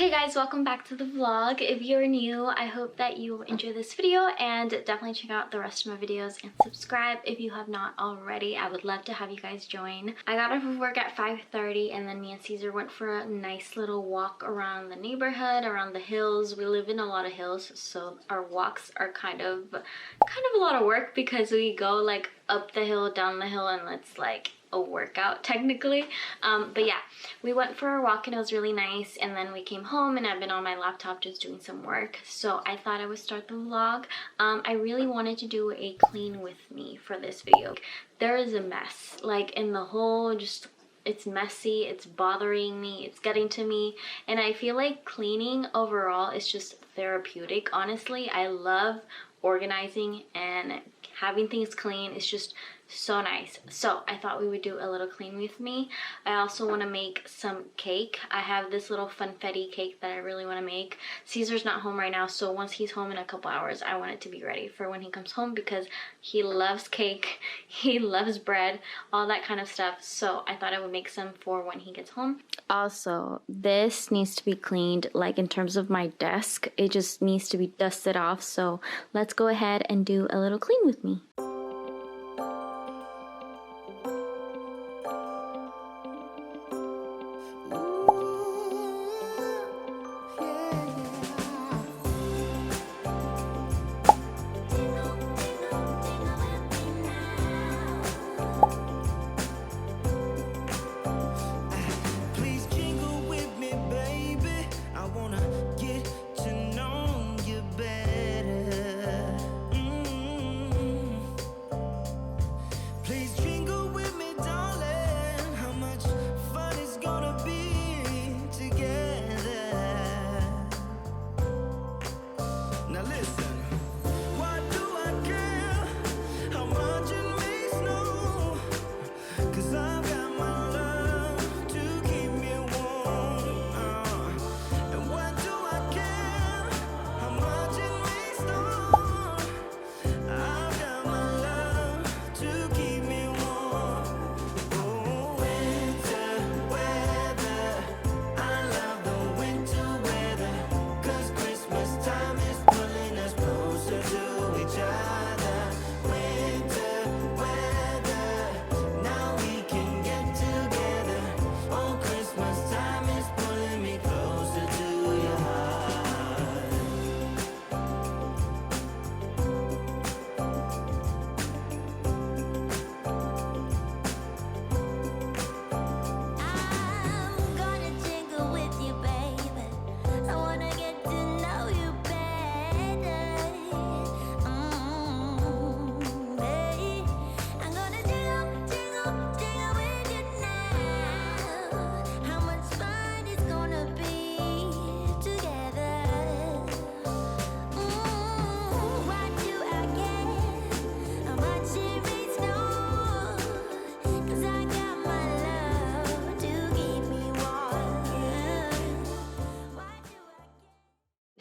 Hey guys, welcome back to the vlog. If you're new, I hope that you enjoy this video and definitely check out the rest of my videos and subscribe if you have not already. I would love to have you guys join. I got off of work at 5:30 and then me and Caesar went for a nice little walk around the neighborhood, around the hills. We live in a lot of hills, so our walks are kind of a lot of work because we go like up the hill, down the hill, and it's like a workout technically, but yeah, we went for a walk and it was really nice, and then we came home and I've been on my laptop just doing some work, so I thought I would start the vlog. I really wanted to do a clean with me for this video. There is a mess like in the whole, just it's messy, it's bothering me, it's getting to me, and I feel like cleaning overall is just therapeutic. Honestly, I love organizing and having things clean. It's just so nice. So I thought we would do a little clean with me. I also want to make some cake. I have this little funfetti cake that I really want to make. Caesar's not home right now, so once he's home in a couple hours, I want it to be ready for when he comes home because he loves cake, he loves bread, all that kind of stuff. So I thought I would make some for when he gets home. Also, this needs to be cleaned, like in terms of my desk, it just needs to be dusted off. So let's go ahead and do a little clean with me.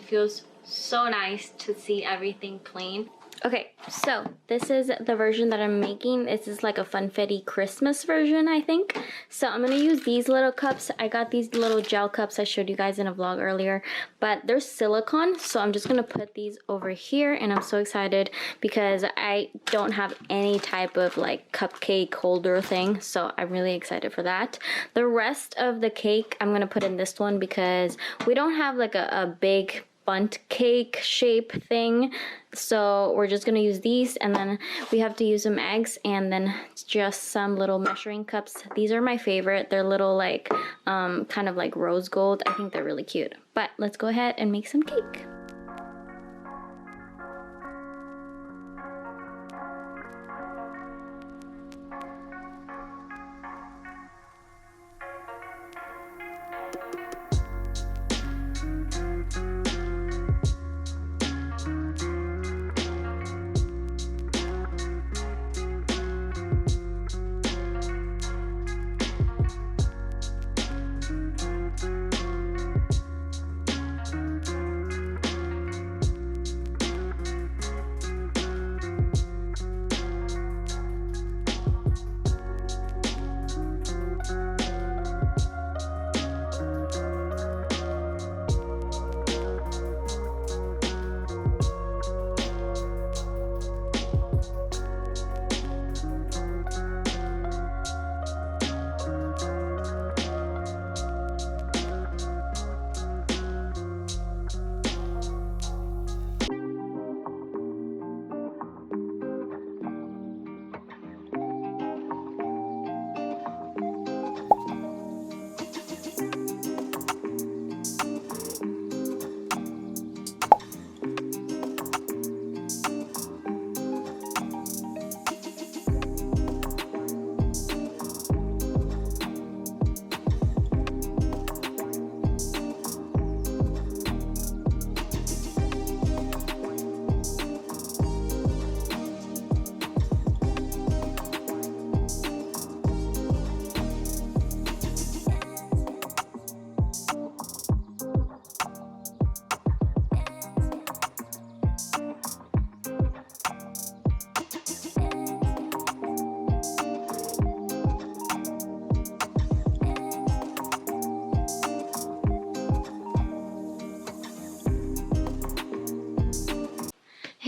Feels so nice to see everything clean. Okay, so this is the version that I'm making. This is like a funfetti Christmas version, I think. So I'm gonna use these little cups. I got these little gel cups I showed you guys in a vlog earlier, but they're silicone, so I'm just gonna put these over here, and I'm so excited because I don't have any type of like cupcake holder thing, so I'm really excited for that. The rest of the cake I'm gonna put in this one because we don't have like a big bundt cake shape thing, so we're just gonna use these, and then we have to use some eggs and then just some little measuring cups. These are my favorite. They're little like kind of like rose gold. I think they're really cute. But let's go ahead and make some cake.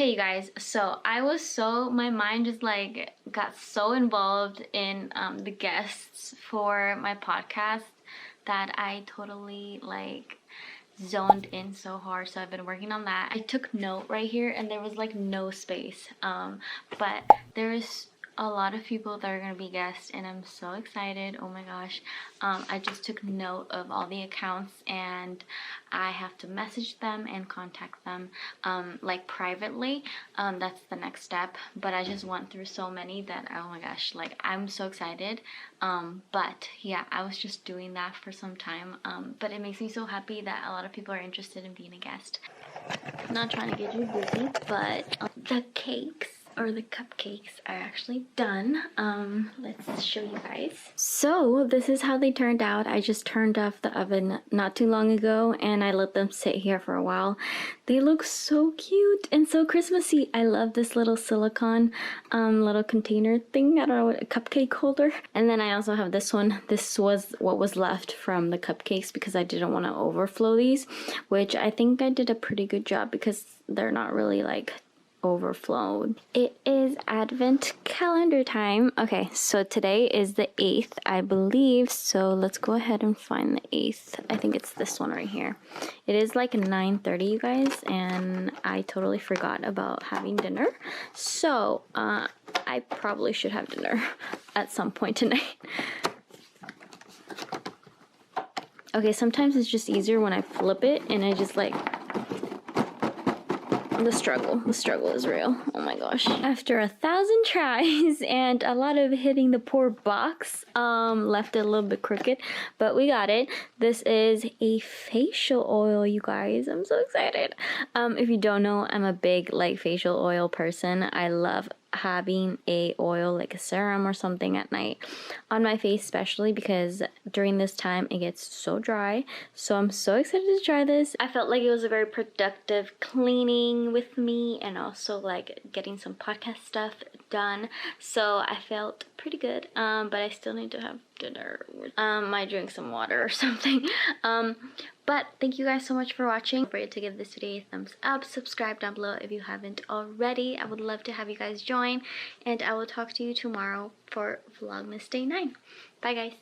Okay, you guys, so my mind just like got so involved in the guests for my podcast that I totally like zoned in so hard. So I've been working on that. I took note right here and there was like no space, but there is a lot of people that are gonna be guests and I'm so excited. Oh my gosh. I just took note of all the accounts and I have to message them and contact them like privately. That's the next step, but I just went through so many that, oh my gosh, like I'm so excited. But yeah, I was just doing that for some time, but it makes me so happy that a lot of people are interested in being a guest. I'm not trying to get you busy, but the cakes or the cupcakes are actually done. Let's show you guys. So this is how they turned out. I just turned off the oven not too long ago and I let them sit here for a while. They look so cute and so Christmassy. I love this little silicone little container thing. I don't know, what, a cupcake holder. And then I also have this one. This was what was left from the cupcakes because I didn't want to overflow these, which I think I did a pretty good job because they're not really like overflowed. It is advent calendar time. Okay, so today is the 8th, I believe. So let's go ahead and find the 8th. I think it's this one right here. It is like 9:30, you guys, and I totally forgot about having dinner. So I probably should have dinner at some point tonight. Okay, sometimes it's just easier when I flip it and I just like the struggle is real. Oh my gosh. After 1,000 tries and a lot of hitting the poor box, left it a little bit crooked, but we got it. This is a facial oil, you guys. I'm so excited. If you don't know, I'm a big like facial oil person. I love having a oil like a serum or something at night on my face, especially because during this time it gets so dry. So I'm so excited to try this. I felt like it was a very productive cleaning with me and also like getting some podcast stuff done, so I felt pretty good. But I still need to have dinner. Might drink some water or something. But thank you guys so much for watching. Don't forget to give this video a thumbs up, subscribe down below if you haven't already. I would love to have you guys join, and I will talk to you tomorrow for Vlogmas Day 9. Bye guys.